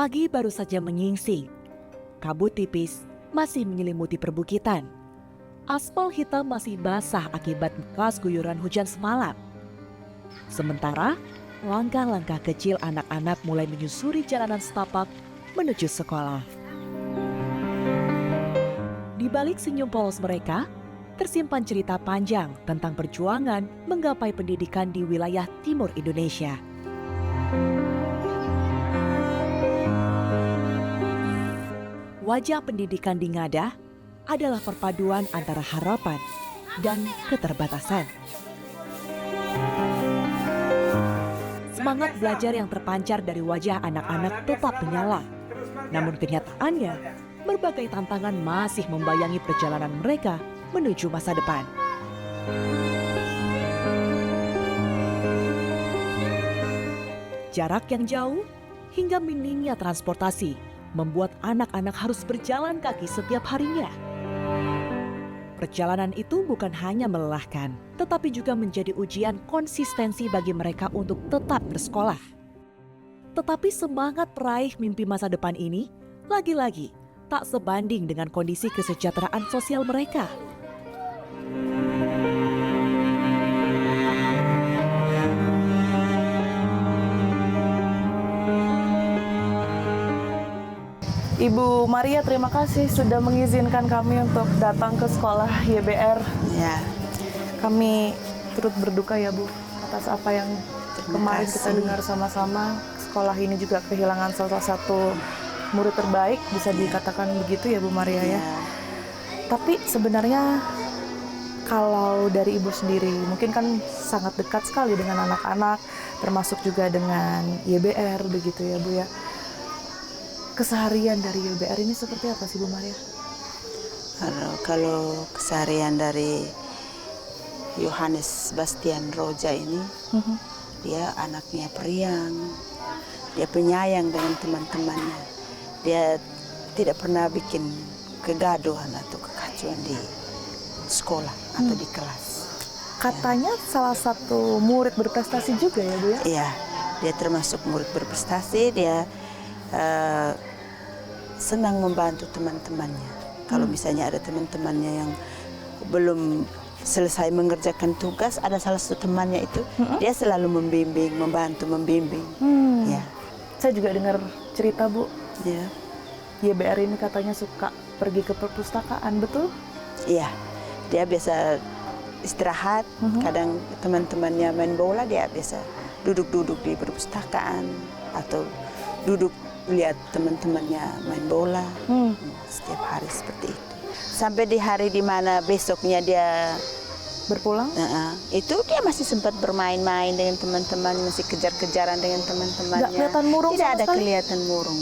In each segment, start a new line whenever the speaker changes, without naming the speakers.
Pagi baru saja menyingsing. Kabut tipis masih menyelimuti perbukitan. Aspal hitam masih basah akibat bekas guyuran hujan semalam. Sementara, langkah-langkah kecil anak-anak mulai menyusuri jalanan setapak menuju sekolah. Di balik senyum polos mereka, tersimpan cerita panjang tentang perjuangan menggapai pendidikan di wilayah timur Indonesia. Wajah pendidikan di Ngada adalah perpaduan antara harapan dan keterbatasan. Semangat belajar yang terpancar dari wajah anak-anak tetap menyala. Namun kenyataannya, berbagai tantangan masih membayangi perjalanan mereka menuju masa depan. Jarak yang jauh hingga minimnya transportasi membuat anak-anak harus berjalan kaki setiap harinya. Perjalanan itu bukan hanya melelahkan, tetapi juga menjadi ujian konsistensi bagi mereka untuk tetap bersekolah. Tetapi semangat meraih mimpi masa depan ini, lagi-lagi tak sebanding dengan kondisi kesejahteraan sosial mereka.
Ibu Maria, terima kasih sudah mengizinkan kami untuk datang ke sekolah YBR.
Ya,
Kami turut berduka ya Bu, atas apa yang kemarin kita dengar sama-sama. Sekolah ini juga kehilangan salah satu murid terbaik, bisa dikatakan begitu ya Bu Maria ya. Tapi sebenarnya kalau dari Ibu sendiri, mungkin kan sangat dekat sekali dengan anak-anak, termasuk juga dengan YBR begitu ya Bu ya. Keseharian dari YBR ini seperti apa sih Bu Maria?
Kalau keseharian dari Yohanes Bastian Roja ini, dia anaknya periang, dia penyayang dengan teman-temannya. Dia tidak pernah bikin kegaduhan atau kekacauan di sekolah atau di kelas.
Katanya salah satu murid berprestasi juga ya Bu ya?
Iya, dia termasuk murid berprestasi, dia senang membantu teman-temannya. Kalau misalnya ada teman-temannya yang belum selesai mengerjakan tugas, ada salah satu temannya itu, dia selalu membimbing, membimbing. Ya.
Saya juga dengar cerita Bu,
Ya.
YBR ini katanya suka pergi ke perpustakaan, betul?
Iya, dia biasa istirahat, kadang teman-temannya main bola, dia biasa duduk-duduk di perpustakaan atau duduk lihat teman-temannya main bola. Setiap hari seperti itu. Sampai di hari di mana besoknya dia
Berpulang?
itu dia masih sempat bermain-main dengan teman-teman, masih kejar-kejaran dengan teman-temannya.
Nggak kelihatan murung
Tidak
sama
ada
sekali?
kelihatan murung.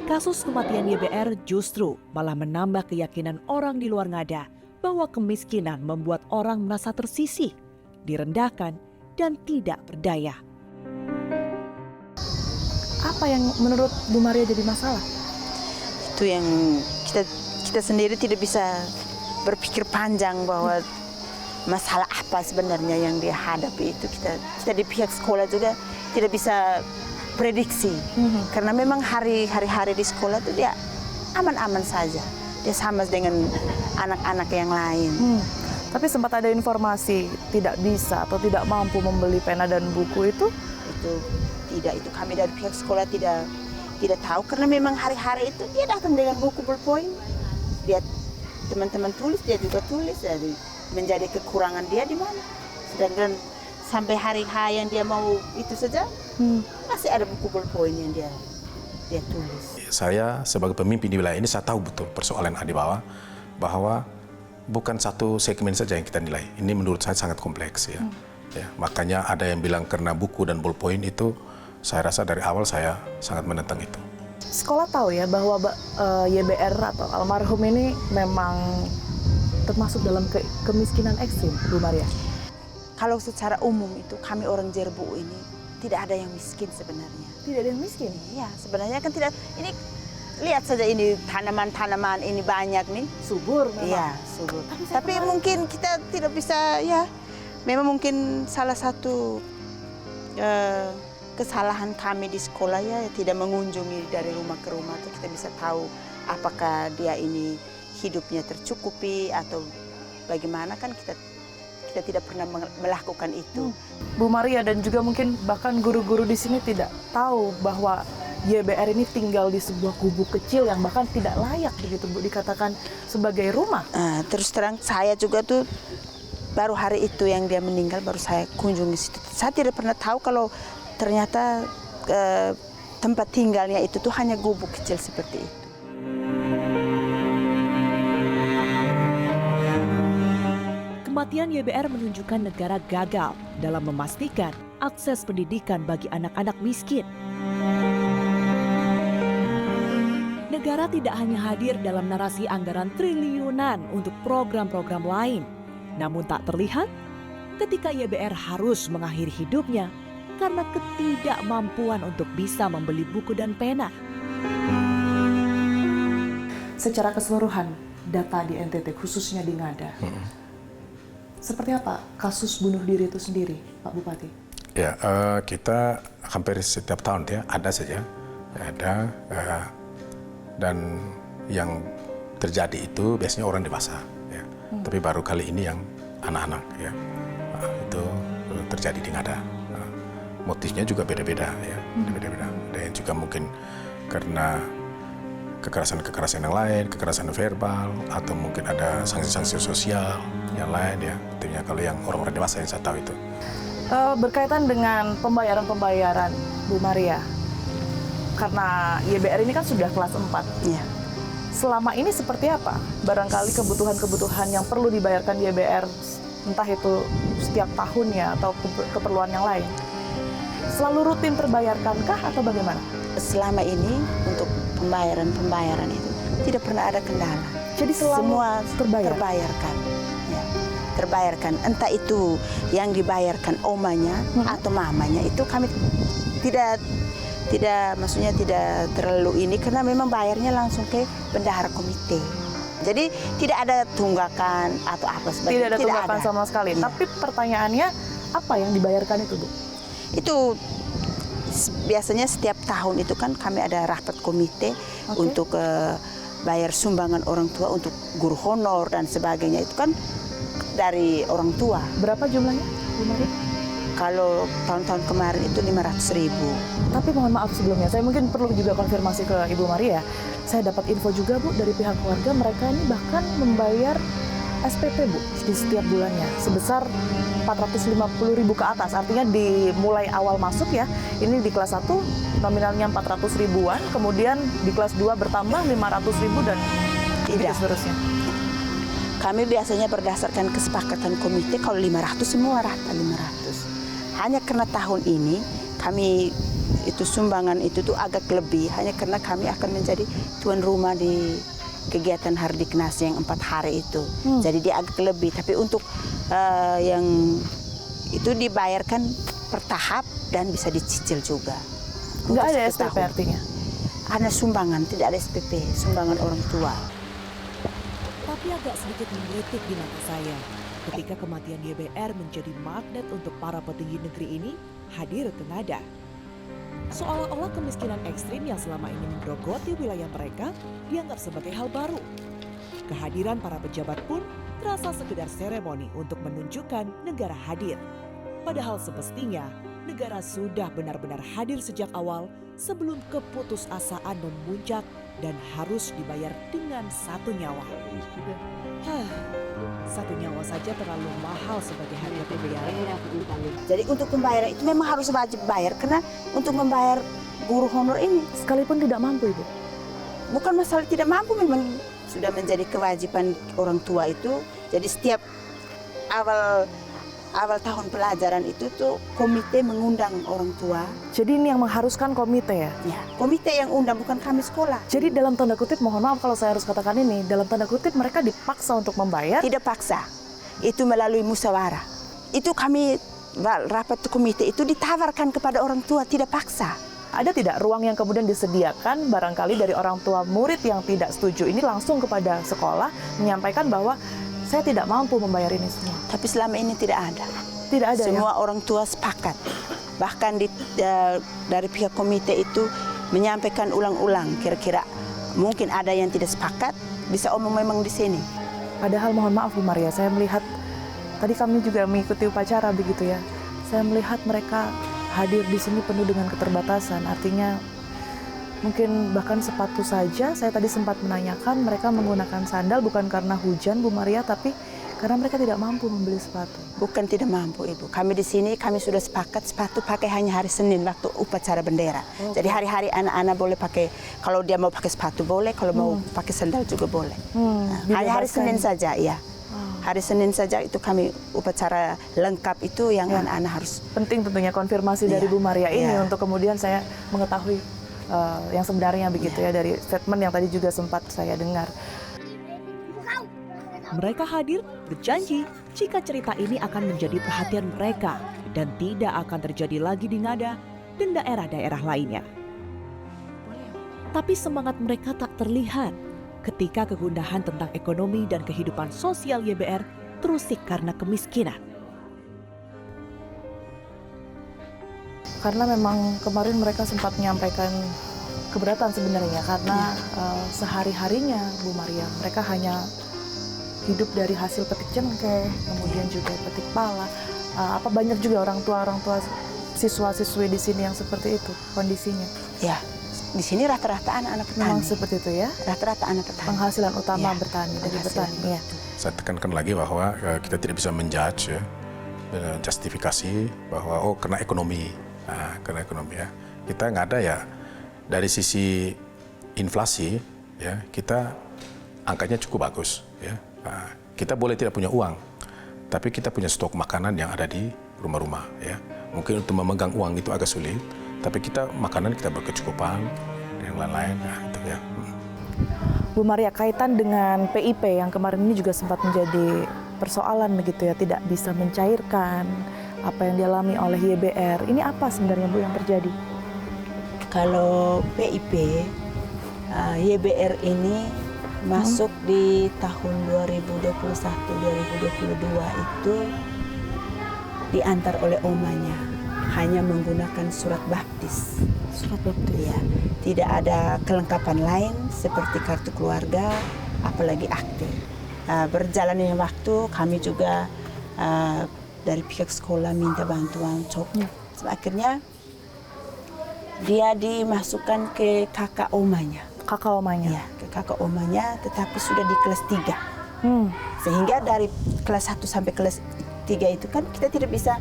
Kasus kematian YBR justru malah menambah keyakinan orang di luar Ngada bahwa kemiskinan membuat orang merasa tersisih, direndahkan, dan tidak berdaya.
Apa yang menurut Bu Maria jadi masalah?
Itu yang kita sendiri tidak bisa berpikir panjang bahwa masalah apa sebenarnya yang dia hadapi itu. Kita di pihak sekolah juga tidak bisa prediksi. Karena memang hari-hari di sekolah itu dia aman-aman saja. Dia sama dengan anak-anak yang lain.
Tapi sempat ada informasi tidak bisa atau tidak mampu membeli pena dan buku itu?
Itu kami dari pihak sekolah tidak tahu, karena memang hari-hari itu dia datang dengan buku ballpoint, dia teman-teman tulis, dia juga tulis. Jadi menjadi kekurangan dia di mana, sedangkan sampai hari H yang dia mau itu saja masih ada buku ballpoint yang dia tulis.
Saya sebagai pemimpin di wilayah ini, saya tahu betul persoalan yang ada di bawah, bahwa bukan satu segmen saja yang kita nilai. Ini menurut saya sangat kompleks ya. Ya, makanya ada yang bilang karena buku dan ballpoint itu, saya rasa dari awal saya sangat menentang itu.
Sekolah tahu ya bahwa YBR atau almarhum ini memang termasuk dalam kemiskinan ekstrim, Bu Maria?
Kalau secara umum itu kami orang Jerbu ini tidak ada yang miskin sebenarnya.
Tidak ada yang miskin?
Iya, sebenarnya kan tidak. Ini lihat saja, ini tanaman-tanaman ini banyak nih.
Subur memang.
Iya, subur. Tapi mungkin kita tidak bisa, ya memang mungkin salah satu kesalahan kami di sekolah ya tidak mengunjungi dari rumah ke rumah, tuh kita bisa tahu apakah dia ini hidupnya tercukupi atau bagaimana, kan kita tidak pernah melakukan itu.
Bu Maria dan juga mungkin bahkan guru-guru di sini tidak tahu bahwa YBR ini tinggal di sebuah gubuk kecil yang bahkan tidak layak begitu Bu dikatakan sebagai rumah.
Terus terang saya juga tuh baru hari itu yang dia meninggal baru saya kunjungi situ. Saya tidak pernah tahu kalau ternyata tempat tinggalnya itu tuh hanya gubuk kecil seperti itu.
Kematian YBR menunjukkan negara gagal dalam memastikan akses pendidikan bagi anak-anak miskin. Negara tidak hanya hadir dalam narasi anggaran triliunan untuk program-program lain, namun tak terlihat ketika YBR harus mengakhiri hidupnya karena ketidakmampuan untuk bisa membeli buku dan pena.
Secara keseluruhan, data di NTT khususnya di Ngada, seperti apa kasus bunuh diri itu sendiri, Pak Bupati?
Ya, kita hampir setiap tahun ya ada saja, ada dan yang terjadi itu biasanya orang dewasa, ya. Tapi baru kali ini yang anak-anak, ya, itu terjadi di Ngada. Motifnya juga beda-beda, ya, beda-beda. Ada yang juga mungkin karena kekerasan-kekerasan yang lain, kekerasan verbal, atau mungkin ada sanksi-sanksi sosial yang lain, ya. Tentunya kalau yang orang-orang dewasa yang saya tahu itu.
Berkaitan dengan pembayaran-pembayaran, Bu Maria, karena YBR ini kan sudah kelas 4.
Ya.
Selama ini seperti apa? Barangkali kebutuhan-kebutuhan yang perlu dibayarkan YBR, entah itu setiap tahunnya atau keperluan yang lain, selalu rutin terbayarkankah atau bagaimana?
Selama ini untuk pembayaran itu tidak pernah ada kendala.
Jadi selalu
semua
terbayarkan.
Ya, terbayarkan. Entah itu yang dibayarkan omanya atau mamanya, itu kami tidak maksudnya tidak terlalu ini karena memang bayarnya langsung ke bendahara komite. Jadi tidak ada tunggakan atau apa sebagainya.
Tidak ada tunggakan sama sekali.
Ya.
Tapi pertanyaannya apa yang dibayarkan itu, Bu?
Itu biasanya setiap tahun itu kan kami ada rapat komite untuk bayar sumbangan orang tua untuk guru honor dan sebagainya, itu kan dari orang tua.
Berapa jumlahnya, Bu Maria?
Kalau tahun-tahun kemarin itu 500.000.
Tapi mohon maaf sebelumnya, saya mungkin perlu juga konfirmasi ke Ibu Maria. Saya dapat info juga, Bu, dari pihak keluarga mereka ini bahkan membayar SPP, Bu, di setiap bulannya sebesar 450.000 ke atas. Artinya dimulai awal masuk ya, ini di kelas 1 nominalnya 400 ribuan, kemudian di kelas 2 bertambah 500.000 dan
Tidak.
seterusnya.
Kami biasanya berdasarkan kesepakatan komite, kalau 500 semua rata 500. Hanya karena tahun ini kami itu sumbangan itu tuh agak lebih, hanya karena kami akan menjadi tuan rumah di kegiatan Hardiknas yang 4 hari itu. Jadi dia agak lebih, tapi untuk yang itu dibayarkan per tahap dan bisa dicicil juga.
Nggak
Untuk
ada
satu
SPP
tahun.
artinya?
Hanya sumbangan, tidak ada SPP, sumbangan orang tua.
Tapi agak sedikit menggelitik di mata saya ketika kematian YBR menjadi magnet untuk para petinggi negeri ini hadir ke Ngada. Seolah-olah kemiskinan ekstrim yang selama ini menggerogoti wilayah mereka dianggap sebagai hal baru. Kehadiran para pejabat pun terasa sekedar seremoni untuk menunjukkan negara hadir. Padahal semestinya negara sudah benar-benar hadir sejak awal sebelum keputusasaan memuncak dan harus dibayar dengan satu nyawa. Satu nyawa saja terlalu mahal sebagai harga pembayaran.
Jadi untuk pembayaran itu memang harus wajib bayar, karena untuk membayar guru honor ini
Sekalipun tidak mampu, Ibu?
bukan masalah tidak mampu, memang sudah menjadi kewajiban orang tua itu. Jadi setiap awal tahun pelajaran itu tuh komite mengundang orang tua.
Jadi ini yang mengharuskan komite ya?
Ya, komite yang undang, bukan kami sekolah.
Jadi dalam tanda kutip, mohon maaf kalau saya harus katakan ini, dalam tanda kutip mereka dipaksa untuk membayar.
Tidak paksa, itu melalui musyawarah. Itu kami rapat komite itu ditawarkan kepada orang tua, tidak paksa.
Ada tidak ruang yang kemudian disediakan barangkali dari orang tua murid yang tidak setuju ini langsung kepada sekolah menyampaikan bahwa saya tidak mampu membayar ini semua?
Tapi selama ini tidak ada.
Tidak ada
Semua orang tua sepakat Bahkan dari pihak komite itu menyampaikan ulang-ulang, kira-kira mungkin ada yang tidak sepakat, bisa omong memang di sini.
Padahal mohon maaf Bu Maria, saya melihat tadi kami juga mengikuti upacara begitu ya. Saya melihat mereka hadir di sini penuh dengan keterbatasan. Artinya mungkin bahkan sepatu saja, saya tadi sempat menanyakan mereka menggunakan sandal bukan karena hujan Bu Maria, tapi karena mereka tidak mampu membeli sepatu.
Bukan tidak mampu Ibu. Kami di sini kami sudah sepakat sepatu pakai hanya hari Senin waktu upacara bendera. Jadi hari-hari anak-anak boleh pakai, kalau dia mau pakai sepatu boleh, kalau mau pakai sandal juga boleh. Hanya hari Senin saja ya. Hari Senin saja itu kami upacara lengkap itu yang anak-anak harus.
Penting tentunya konfirmasi dari Bu Maria ini untuk kemudian saya mengetahui yang sebenarnya begitu ya dari statement yang tadi juga sempat saya dengar.
Mereka hadir berjanji jika cerita ini akan menjadi perhatian mereka dan tidak akan terjadi lagi di Ngada dan daerah-daerah lainnya. Tapi semangat mereka tak terlihat ketika kegundahan tentang ekonomi dan kehidupan sosial YBR terusik karena kemiskinan.
Karena memang kemarin mereka sempat menyampaikan keberatan sebenarnya karena sehari-harinya Bu Maria mereka hanya hidup dari hasil petik cengkeh, kemudian juga petik pala. Banyak juga orang tua siswa-siswi di sini yang seperti itu kondisinya.
Ya, di sini rata-rata anak-anak petani.
Memang seperti itu ya.
Rata-rata anak petani.
Penghasilan utama bertani dari petani. Ya.
Saya tekankan lagi bahwa kita tidak bisa menjudge ya, justifikasi bahwa karena ekonomi, karena ekonomi ya. Kita nggak ada ya dari sisi inflasi ya kita angkanya cukup bagus ya. Kita boleh tidak punya uang, tapi kita punya stok makanan yang ada di rumah-rumah ya. Mungkin untuk memegang uang itu agak sulit, tapi kita makanan kita berkecukupan dan yang lain-lain itu ya.
Bu Maria, kaitan dengan PIP yang kemarin ini juga sempat menjadi persoalan begitu ya, tidak bisa mencairkan apa yang dialami oleh YBR. Ini apa sebenarnya Bu yang terjadi?
Kalau PIP YBR ini masuk di tahun 2021-2022 itu diantar oleh omanya, hanya menggunakan surat baptis.
Surat baptis
ya, tidak ada kelengkapan lain seperti kartu keluarga, apalagi akte. Berjalannya waktu kami juga dari pihak sekolah minta bantuan akhirnya dia dimasukkan ke kakak omanya.
Kakak omanya?
Ya, ke kakak omanya, tetapi sudah di kelas 3. Sehingga dari kelas 1 sampai kelas 3 itu kan kita tidak bisa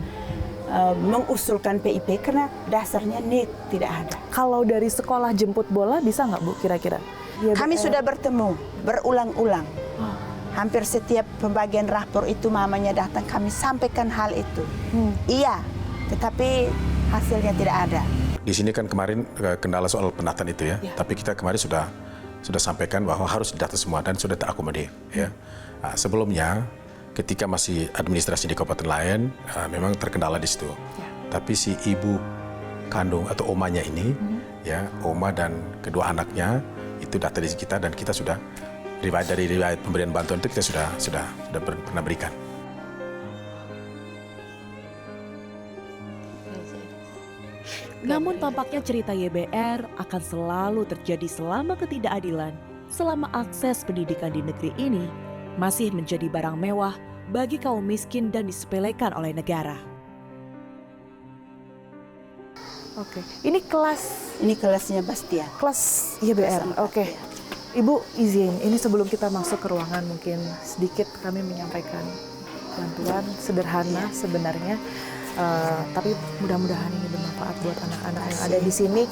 mengusulkan PIP karena dasarnya tidak ada.
Kalau dari sekolah jemput bola bisa nggak Bu kira-kira?
Kami sudah bertemu berulang-ulang. Hampir setiap pembagian rapor itu mamanya datang, kami sampaikan hal itu. Iya, tetapi hasilnya tidak ada.
Di sini kan kemarin kendala soal penataan itu ya, tapi kita kemarin sudah sampaikan bahwa harus didata semua dan sudah terakomodir ya. Sebelumnya ketika masih administrasi di kabupaten lain memang terkendala di situ. Tapi si ibu kandung atau omanya ini ya, oma dan kedua anaknya itu data di kita dan kita sudah dari riwayat pemberian bantuan itu kita sudah pernah berikan.
Namun tampaknya cerita YBR akan selalu terjadi selama ketidakadilan, selama akses pendidikan di negeri ini masih menjadi barang mewah bagi kaum miskin dan disepelekan oleh negara.
Oke, ini
kelasnya Bastian.
Kelas YBR. Oke. Ibu izin, ini sebelum kita masuk ke ruangan mungkin sedikit kami menyampaikan bantuan sederhana sebenarnya. Tapi mudah-mudahan ini bermanfaat buat anak-anak yang ada di sini.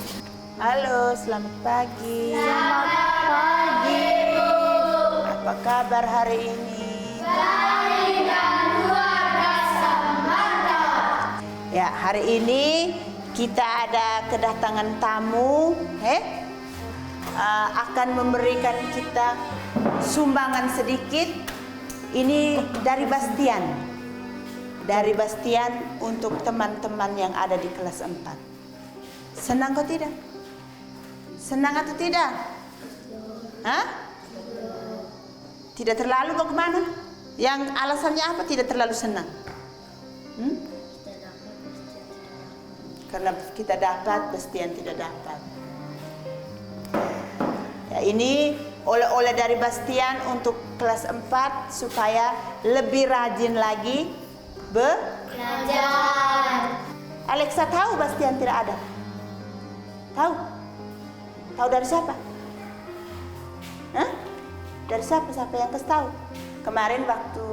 Halo, selamat pagi.
Selamat pagi.
Apa kabar hari ini?
Baik dan luar biasa mantap.
Ya, hari ini kita ada kedatangan tamu, akan memberikan kita sumbangan sedikit. Ini dari Bastian. Dari Bastian untuk teman-teman yang ada di kelas 4. Senang kau tidak? Senang atau tidak? Hah? Tidak terlalu bagaimana? Yang alasannya apa tidak terlalu senang? Karena kita dapat, Bastian tidak dapat. Ya, ini oleh-oleh dari Bastian untuk kelas 4 supaya lebih rajin lagi
belajar.
Alexa tahu Bastian tidak ada? Tahu? Tahu dari siapa? Hah? Dari siapa? Siapa yang kasih tahu? Kemarin waktu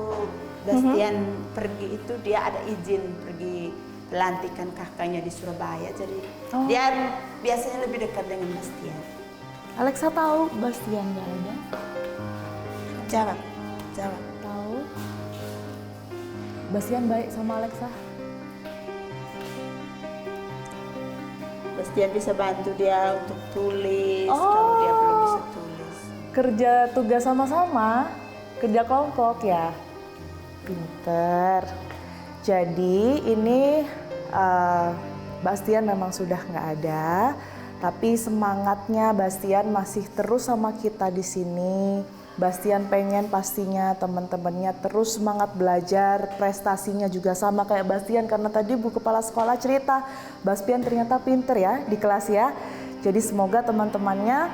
Bastian pergi itu dia ada izin pergi pelantikan kakaknya di Surabaya. Jadi dia biasanya lebih dekat dengan Bastian.
Alexa tahu Bastian nggak ada?
Jawab.
Tahu. Bastian baik sama Alexa?
Bastian bisa bantu dia untuk tulis kalau dia belum bisa tulis.
Kerja tugas sama-sama, kerja kelompok ya. Pinter. Jadi ini Bastian memang sudah nggak ada, tapi semangatnya Bastian masih terus sama kita di sini. Bastian pengen pastinya teman-temannya terus semangat belajar, prestasinya juga sama kayak Bastian karena tadi Bu Kepala Sekolah cerita, Bastian ternyata pinter ya di kelas ya. Jadi semoga teman-temannya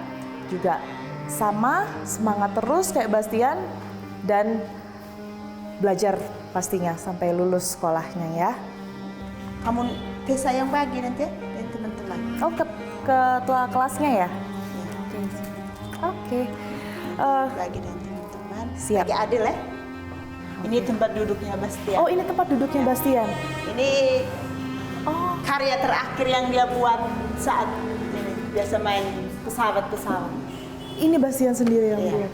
juga sama, semangat terus kayak Bastian dan belajar pastinya sampai lulus sekolahnya ya.
Kamu Tessa yang bagi nanti ya, dan teman-teman.
Oh, ketua kelasnya ya? Oke.
Bagi dan teman-teman.
Siap.
Bagi Adil ya. Ini tempat duduknya Bastian.
Oh, ini tempat duduknya Bastian.
Ini karya terakhir yang dia buat saat ini biasa main pesawat-pesawat.
Ini Bastian sendiri yang
Iya.
buat.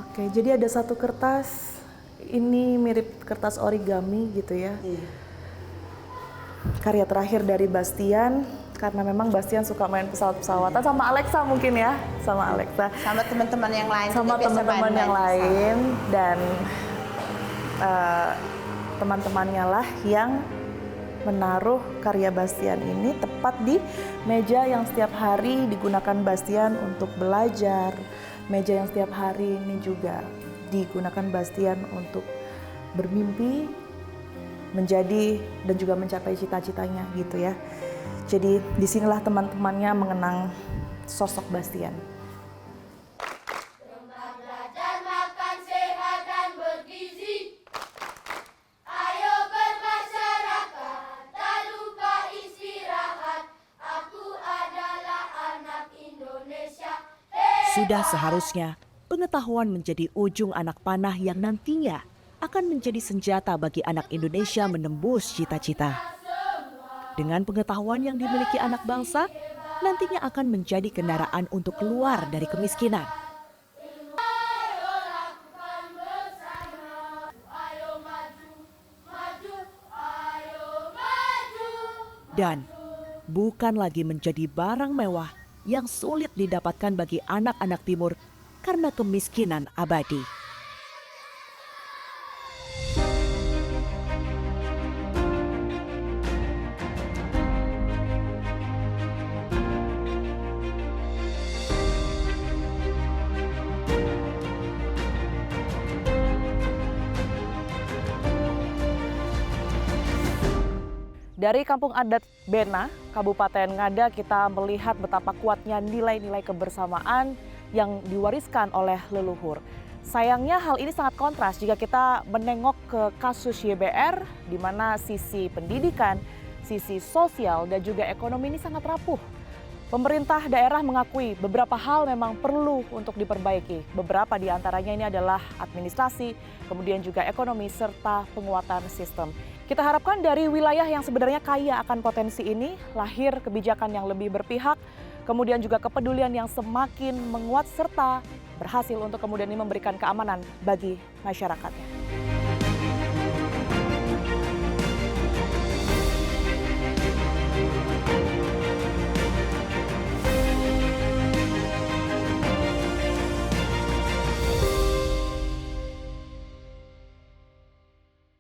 Oke, jadi ada satu kertas, ini mirip kertas origami gitu ya.
Iya.
Karya terakhir dari Bastian, karena memang Bastian suka main pesawat-pesawatan sama Alexa mungkin ya, sama Alexa.
Sama teman-teman yang lain.
Sama
juga biasa
teman-teman
main-main
yang
pesawat.
lain dan teman-temannya lah yang menaruh karya Bastian ini tepat di meja yang setiap hari digunakan Bastian untuk belajar. Meja yang setiap hari ini juga digunakan Bastian untuk bermimpi, menjadi dan juga mencapai cita-citanya gitu ya. Jadi disinilah teman-temannya mengenang sosok Bastian.
Belajar makan sehat dan bergizi. Ayo bermasyarakat, tak lupa istirahat. Aku adalah anak Indonesia.
Sudah seharusnya pengetahuan menjadi ujung anak panah yang nantinya akan menjadi senjata bagi anak Indonesia menembus cita-cita. Dengan pengetahuan yang dimiliki anak bangsa, nantinya akan menjadi kendaraan untuk keluar dari kemiskinan. Dan bukan lagi menjadi barang mewah yang sulit didapatkan bagi anak-anak timur karena kemiskinan abadi.
Dari Kampung Adat Bena, Kabupaten Ngada, kita melihat betapa kuatnya nilai-nilai kebersamaan yang diwariskan oleh leluhur. Sayangnya hal ini sangat kontras jika kita menengok ke kasus YBR, di mana sisi pendidikan, sisi sosial, dan juga ekonomi ini sangat rapuh. Pemerintah daerah mengakui beberapa hal memang perlu untuk diperbaiki. Beberapa di antaranya ini adalah administrasi, kemudian juga ekonomi, serta penguatan sistem. Kita harapkan dari wilayah yang sebenarnya kaya akan potensi ini, lahir kebijakan yang lebih berpihak, kemudian juga kepedulian yang semakin menguat, serta berhasil untuk kemudian ini memberikan keamanan bagi masyarakatnya.